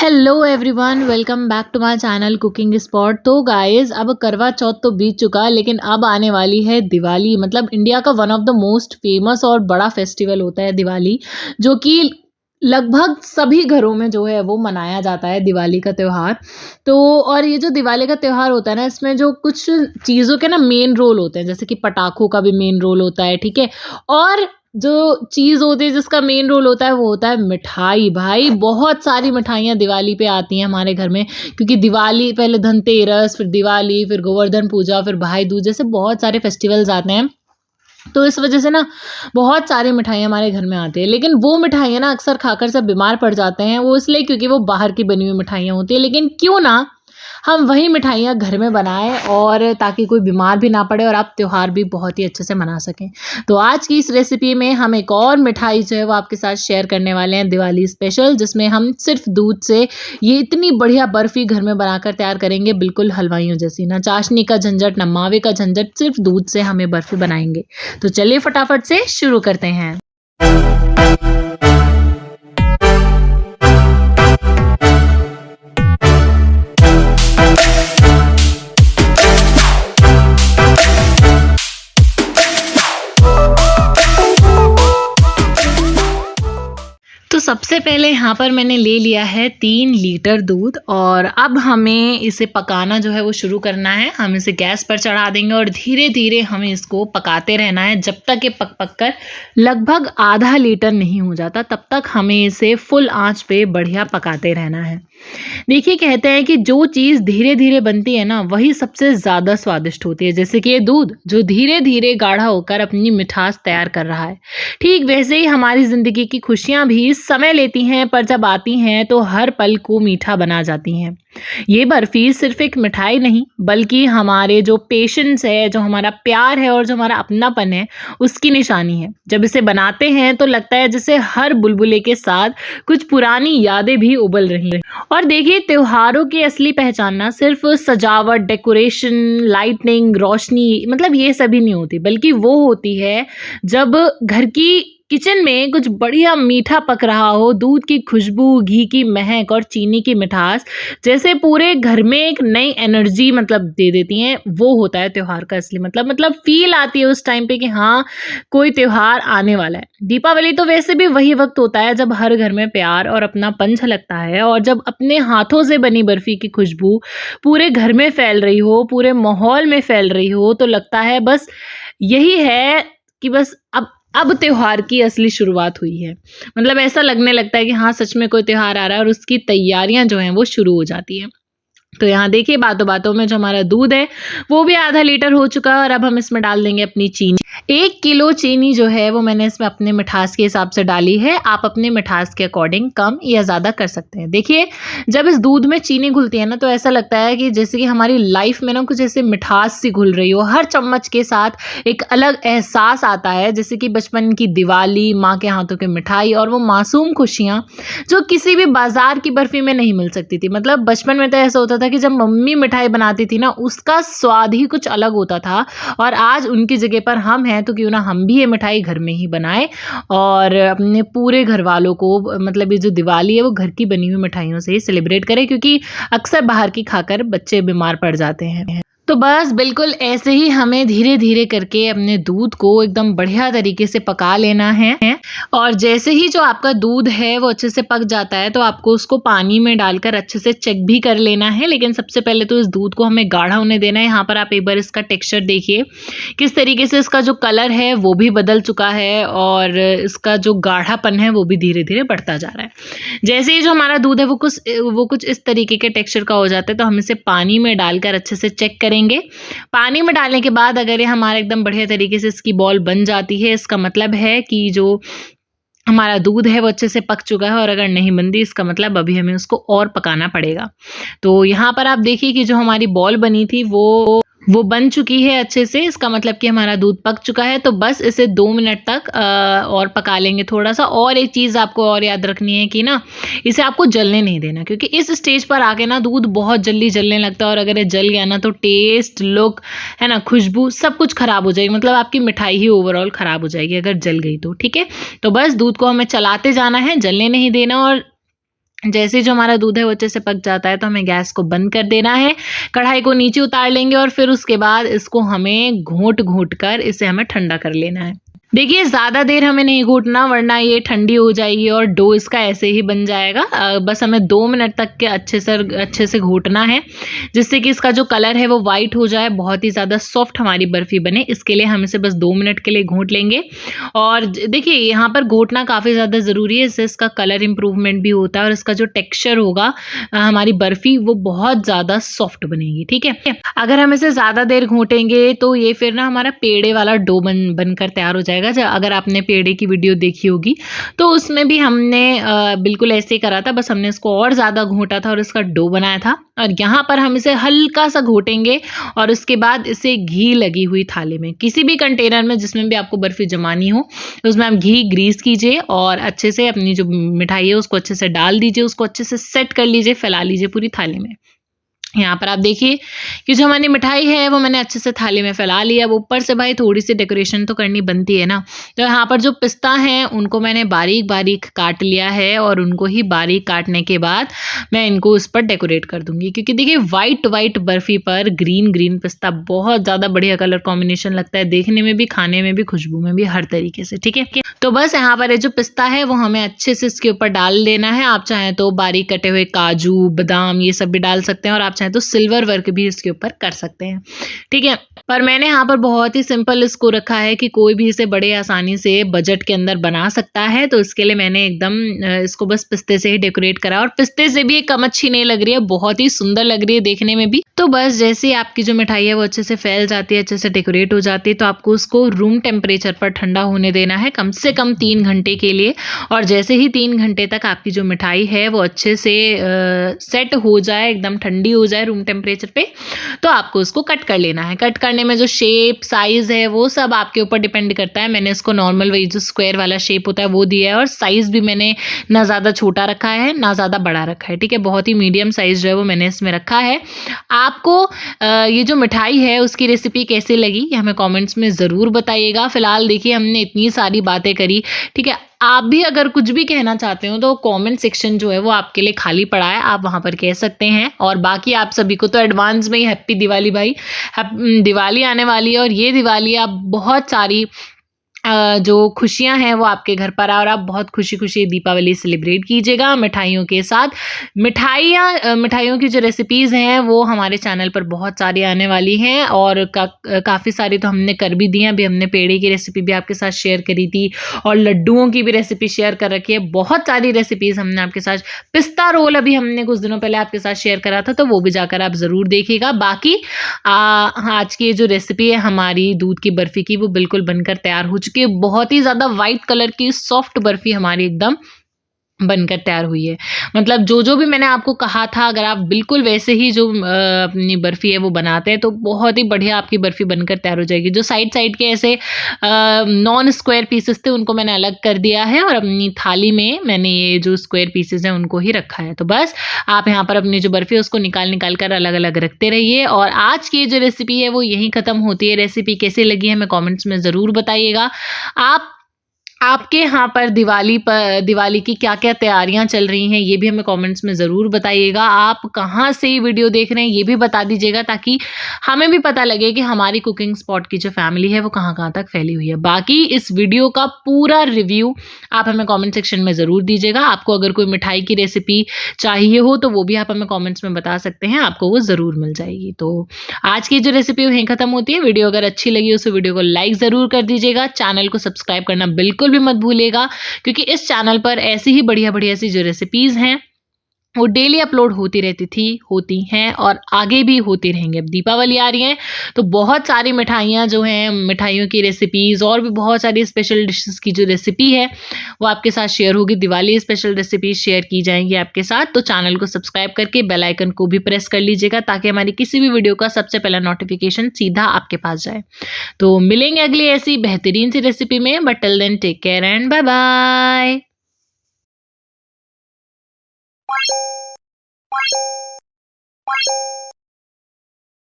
Hello everyone, welcome back to my channel cooking spot. तो guys, अब करवा चौथ तो बीत चुका, लेकिन अब आने वाली है दिवाली। मतलब इंडिया का one of the most famous और बड़ा फेस्टिवल होता है दिवाली, जो कि लगभग सभी घरों में जो है वो मनाया जाता है दिवाली का त्यौहार। तो और ये जो दिवाली का त्यौहार होता है ना, इसमें जो कुछ चीज़ों के ना मेन रोल होते हैं, जैसे कि पटाखों का भी मेन रोल होता है, ठीक है। और जो चीज़ होती है जिसका मेन रोल होता है वो होता है मिठाई। भाई बहुत सारी मिठाइयाँ दिवाली पे आती हैं हमारे घर में, क्योंकि दिवाली पहले धनतेरस, फिर दिवाली, फिर गोवर्धन पूजा, फिर भाई दूज, जैसे बहुत सारे फेस्टिवल्स आते हैं। तो इस वजह से ना बहुत सारी मिठाइयाँ हमारे घर में आती है। लेकिन वो मिठाइयाँ ना अक्सर खाकर सब बीमार पड़ जाते हैं, वो इसलिए क्योंकि वो बाहर की बनी हुई मिठाइयाँ होती है। लेकिन क्यों ना हम वही मिठाइयाँ घर में बनाएं, और ताकि कोई बीमार भी ना पड़े और आप त्योहार भी बहुत ही अच्छे से मना सकें। तो आज की इस रेसिपी में हम एक और मिठाई जो है वो आपके साथ शेयर करने वाले हैं, दिवाली स्पेशल, जिसमें हम सिर्फ दूध से ये इतनी बढ़िया बर्फी घर में बनाकर तैयार करेंगे, बिल्कुल हलवाइयों जैसी। ना चाशनी का झंझट, ना मावे का झंझट, सिर्फ दूध से हम ये बर्फी बनाएंगे। तो चलिए फटाफट से शुरू करते हैं। तो सबसे पहले यहाँ पर मैंने ले लिया है 3 लीटर दूध, और अब हमें इसे पकाना जो है वो शुरू करना है। हम इसे गैस पर चढ़ा देंगे और धीरे धीरे हमें इसको पकाते रहना है जब तक ये पक पक कर लगभग आधा लीटर नहीं हो जाता। तब तक हमें इसे फुल आंच पे बढ़िया पकाते रहना है। देखिए, कहते हैं कि जो चीज़ धीरे धीरे बनती है ना, वही सबसे ज़्यादा स्वादिष्ट होती है। जैसे कि ये दूध जो धीरे धीरे गाढ़ा होकर अपनी मिठास तैयार कर रहा है, ठीक वैसे ही हमारी ज़िंदगी की खुशियाँ भी समय लेती हैं, पर जब आती हैं तो हर पल को मीठा बना जाती हैं। ये बर्फी सिर्फ एक मिठाई नहीं, बल्कि हमारे जो पेशेंस है, जो हमारा प्यार है और जो हमारा अपनापन है, उसकी निशानी है। जब इसे बनाते हैं तो लगता है जैसे हर बुलबुले के साथ कुछ पुरानी यादें भी उबल रही हैं। और देखिए, त्योहारों की असली पहचान ना सिर्फ सजावट, डेकोरेशन, लाइटनिंग, रोशनी, मतलब ये सभी नहीं होती, बल्कि वो होती है जब घर की किचन में कुछ बढ़िया मीठा पक रहा हो, दूध की खुशबू, घी की महक और चीनी की मिठास जैसे पूरे घर में एक नई एनर्जी मतलब दे देती हैं। वो होता है त्योहार का असली मतलब फील आती है उस टाइम पे कि हाँ, कोई त्योहार आने वाला है। दीपावली तो वैसे भी वही वक्त होता है जब हर घर में प्यार और अपनापन झलकता है, और जब अपने हाथों से बनी बर्फी की खुशबू पूरे घर में फैल रही हो, पूरे माहौल में फैल रही हो, तो लगता है बस यही है कि बस अब त्योहार की असली शुरुआत हुई है। मतलब ऐसा लगने लगता है कि हाँ, सच में कोई त्योहार आ रहा है, और उसकी तैयारियां जो हैं वो शुरू हो जाती हैं। तो यहाँ देखिए, बातों बातों में जो हमारा दूध है वो भी आधा लीटर हो चुका है, और अब हम इसमें डाल देंगे अपनी चीनी। 1 किलो चीनी जो है वो मैंने इसमें अपने मिठास के हिसाब से डाली है। आप अपने मिठास के अकॉर्डिंग कम या ज़्यादा कर सकते हैं। देखिए, जब इस दूध में चीनी घुलती है ना, तो ऐसा लगता है कि जैसे कि हमारी लाइफ में ना कुछ ऐसे मिठास सी घुल रही हो। हर चम्मच के साथ एक अलग एहसास आता है, जैसे कि बचपन की दिवाली, माँ के हाथों की मिठाई और वो मासूम खुशियाँ जो किसी भी बाजार की बर्फी में नहीं मिल सकती थी। मतलब बचपन में तो ऐसा होता था कि जब मम्मी मिठाई बनाती थी ना, उसका स्वाद ही कुछ अलग होता था। और आज उनकी जगह पर हम हैं, तो क्यों ना हम भी ये मिठाई घर में ही बनाएं और अपने पूरे घर वालों को, मतलब ये जो दिवाली है वो घर की बनी हुई मिठाइयों से ही सेलिब्रेट करें, क्योंकि अक्सर बाहर की खाकर बच्चे बीमार पड़ जाते हैं। तो बस बिल्कुल ऐसे ही हमें धीरे धीरे करके अपने दूध को एकदम बढ़िया तरीके से पका लेना है। और जैसे ही जो आपका दूध है वो अच्छे से पक जाता है, तो आपको उसको पानी में डालकर अच्छे से चेक भी कर लेना है। लेकिन सबसे पहले तो इस दूध को हमें गाढ़ा होने देना है। यहाँ पर आप एक बार इसका टेक्सचर देखिए, किस तरीके से इसका जो कलर है वो भी बदल चुका है, और इसका जो गाढ़ापन है वो भी धीरे धीरे बढ़ता जा रहा है। जैसे ही जो हमारा दूध है वो कुछ इस तरीके के टेक्सचर का हो जाता है, तो हम इसे पानी में डालकर अच्छे से चेक करेंगे। पानी में डालने के बाद अगर ये हमारा एकदम बढ़िया तरीके से इसकी बॉल बन जाती है, इसका मतलब है कि जो हमारा दूध है वो अच्छे से पक चुका है। और अगर नहीं बनती, इसका मतलब अभी हमें उसको और पकाना पड़ेगा। तो यहाँ पर आप देखिए कि जो हमारी बॉल बनी थी वो बन चुकी है अच्छे से। इसका मतलब कि हमारा दूध पक चुका है। तो बस इसे 2 मिनट तक और पका लेंगे थोड़ा सा। और एक चीज़ आपको और याद रखनी है कि ना, इसे आपको जलने नहीं देना, क्योंकि इस स्टेज पर आके ना दूध बहुत जल्दी जलने लगता है, और अगर ये जल गया ना, तो टेस्ट, लुक, है ना, खुशबू, सब कुछ खराब हो जाएगी। मतलब आपकी मिठाई ही ओवरऑल खराब हो जाएगी अगर जल गई तो। ठीक है, तो बस दूध को हमें चलाते जाना है, जलने नहीं देना। और जैसे ही जो हमारा दूध है वो अच्छे से पक जाता है तो हमें गैस को बंद कर देना है, कढ़ाई को नीचे उतार लेंगे और फिर उसके बाद इसको हमें घोंट कर इसे हमें ठंडा कर लेना है। देखिए ज़्यादा देर हमें नहीं घोटना वरना ये ठंडी हो जाएगी और डो इसका ऐसे ही बन जाएगा। बस हमें 2 मिनट तक के अच्छे से घोटना है, जिससे कि इसका जो कलर है वो वाइट हो जाए, बहुत ही ज़्यादा सॉफ्ट हमारी बर्फ़ी बने। इसके लिए हम इसे बस 2 मिनट के लिए घोट लेंगे। और देखिए यहाँ पर घोटना काफ़ी ज़्यादा ज़रूरी है, इससे इसका कलर इम्प्रूवमेंट भी होता है और इसका जो टेक्स्चर होगा हमारी बर्फ़ी वो बहुत ज़्यादा सॉफ्ट बनेगी। ठीक है, अगर हम इसे ज़्यादा देर घोटेंगे तो ये फिर ना हमारा पेड़े वाला डो बनकर तैयार हो जाएगा। अगर आपने पेड़े की वीडियो देखी होगी तो उसमें भी हमने बिल्कुल ऐसे ही करा था, बस हमने इसको और ज़्यादा घोटा था और इसका डो बनाया था। और यहाँ पर हम इसे हल्का सा घोटेंगे और उसके बाद इसे घी लगी हुई थाली में, किसी भी कंटेनर में जिसमें भी आपको बर्फ़ी जमानी हो उसमें आप घी ग्रीस कीजिए और अच्छे से अपनी जो मिठाई है उसको अच्छे से डाल दीजिए, उसको अच्छे से सेट कर लीजिए, फैला लीजिए पूरी थाली में। यहाँ पर आप देखिए कि जो हमारी मिठाई है वो मैंने अच्छे से थाली में फैला लिया। अब ऊपर से भाई थोड़ी सी डेकोरेशन तो करनी बनती है ना, तो यहाँ पर जो पिस्ता हैं उनको मैंने बारीक बारीक काट लिया है और उनको ही बारीक काटने के बाद मैं इनको उस पर डेकोरेट कर दूंगी, क्योंकि देखिए वाइट बर्फ़ी पर ग्रीन पिस्ता बहुत ज़्यादा बढ़िया कलर कॉम्बिनेशन लगता है, देखने में भी, खाने में भी, खुशबू में भी, हर तरीके से। ठीक है, तो बस यहाँ पर जो पिस्ता है वो हमें अच्छे से इसके ऊपर डाल देना है। आप चाहें तो बारीक कटे हुए काजू बादाम ये सब भी डाल सकते हैं और आप चाहें तो सिल्वर वर्क भी इसके ऊपर कर सकते हैं। ठीक है, पर मैंने यहाँ पर बहुत ही सिंपल इसको रखा है कि कोई भी इसे बड़े आसानी से बजट के अंदर बना सकता है, तो इसके लिए मैंने एकदम इसको बस पिस्ते से ही डेकोरेट करा और पिस्ते से भी ये कम अच्छी नहीं लग रही है, बहुत ही सुंदर लग रही है देखने में भी। तो बस जैसे ही आपकी जो मिठाई है वो अच्छे से फैल जाती है, अच्छे से डेकोरेट हो जाती है, तो आपको उसको रूम टेम्परेचर पर ठंडा होने देना है कम से कम 3 घंटे के लिए। और जैसे ही 3 घंटे तक आपकी जो मिठाई है वो अच्छे से सेट हो जाए, एकदम ठंडी हो जाए रूम टेम्परेचर पे, तो आपको उसको कट कर लेना है। कट करने में जो शेप साइज़ है वो सब आपके ऊपर डिपेंड करता है। मैंने इसको नॉर्मल वही जो स्क्वायर वाला शेप होता है वो दिया है और साइज़ भी मैंने ना ज़्यादा छोटा रखा है ना ज़्यादा बड़ा रखा है। ठीक है, बहुत ही मीडियम साइज़ जो है वो मैंने इसमें रखा है। आपको ये जो मिठाई है उसकी रेसिपी कैसी लगी ये हमें कमेंट्स में ज़रूर बताइएगा। फिलहाल देखिए हमने इतनी सारी बातें करी, ठीक है, आप भी अगर कुछ भी कहना चाहते हो तो कमेंट सेक्शन जो है वो आपके लिए खाली पड़ा है, आप वहाँ पर कह सकते हैं। और बाकी आप सभी को तो एडवांस में ही हैप्पी दिवाली भाई, दिवाली आने वाली है और ये दिवाली आप बहुत सारी जो खुशियां हैं वो आपके घर पर आए और आप बहुत खुशी दीपावली सेलिब्रेट कीजिएगा मिठाइयों के साथ। मिठाइयों की जो रेसिपीज़ हैं वो हमारे चैनल पर बहुत सारी आने वाली हैं और काफ़ी सारी तो हमने कर भी दी हैं। अभी हमने पेड़े की रेसिपी भी आपके साथ शेयर करी थी और लड्डुओं की भी रेसिपी शेयर कर रखी है। बहुत सारी रेसिपीज़ हमने आपके साथ, पिस्ता रोल अभी हमने कुछ दिनों पहले आपके साथ शेयर करा था, तो वो भी जाकर आप ज़रूर देखिएगा। बाकी आज की जो रेसिपी है हमारी दूध की बर्फ़ी की वो बिल्कुल बनकर तैयार हो कि बहुत ही ज़्यादा वाइट कलर की सॉफ्ट बर्फ़ी हमारी एकदम बनकर तैयार हुई है। मतलब जो भी मैंने आपको कहा था अगर आप बिल्कुल वैसे ही जो अपनी बर्फ़ी है वो बनाते हैं तो बहुत ही बढ़िया आपकी बर्फ़ी बनकर तैयार हो जाएगी। जो साइड के ऐसे नॉन स्क्वायर पीसेस थे उनको मैंने अलग कर दिया है और अपनी थाली में मैंने ये जो स्क्वायर पीसेस हैं उनको ही रखा है। तो बस आप यहाँ पर अपनी जो बर्फ़ी है उसको निकाल कर अलग अलग रखते रहिए। और आज की जो रेसिपी है वो यहीं ख़त्म होती है। रेसिपी कैसी लगी हमें कमेंट्स में ज़रूर बताइएगा। आपके यहाँ पर दिवाली की क्या-क्या तैयारियां चल रही हैं ये भी हमें कमेंट्स में ज़रूर बताइएगा। आप कहाँ से ये वीडियो देख रहे हैं ये भी बता दीजिएगा ताकि हमें भी पता लगे कि हमारी कुकिंग स्पॉट की जो फैमिली है वो कहाँ तक फैली हुई है। बाकी इस वीडियो का पूरा रिव्यू आप हमें कमेंट सेक्शन में ज़रूर दीजिएगा। आपको अगर कोई मिठाई की रेसिपी चाहिए हो तो वो भी आप हमें कॉमेंट्स में बता सकते हैं, आपको वो ज़रूर मिल जाएगी। तो आज की जो रेसिपी वहीं ख़त्म होती है। वीडियो अगर अच्छी लगी हो तो वीडियो को लाइक ज़रूर कर दीजिएगा। चैनल को सब्सक्राइब करना बिल्कुल भी मत भूलिएगा क्योंकि इस चैनल पर ऐसी ही बढ़िया सी जो रेसिपीज़ हैं वो डेली अपलोड होती हैं और आगे भी होती रहेंगे। अब दीपावली आ रही है तो बहुत सारी मिठाइयाँ जो हैं, मिठाइयों की रेसिपीज़ और भी बहुत सारी स्पेशल डिशेस की जो रेसिपी है वो आपके साथ शेयर होगी। दिवाली स्पेशल रेसिपीज शेयर की जाएंगी आपके साथ। तो चैनल को सब्सक्राइब करके बेल आइकन को भी प्रेस कर लीजिएगा ताकि हमारी किसी भी वीडियो का सबसे पहला नोटिफिकेशन सीधा आपके पास जाए। तो मिलेंगे अगली ऐसी बेहतरीन सी रेसिपी में, but till then take care and bye bye.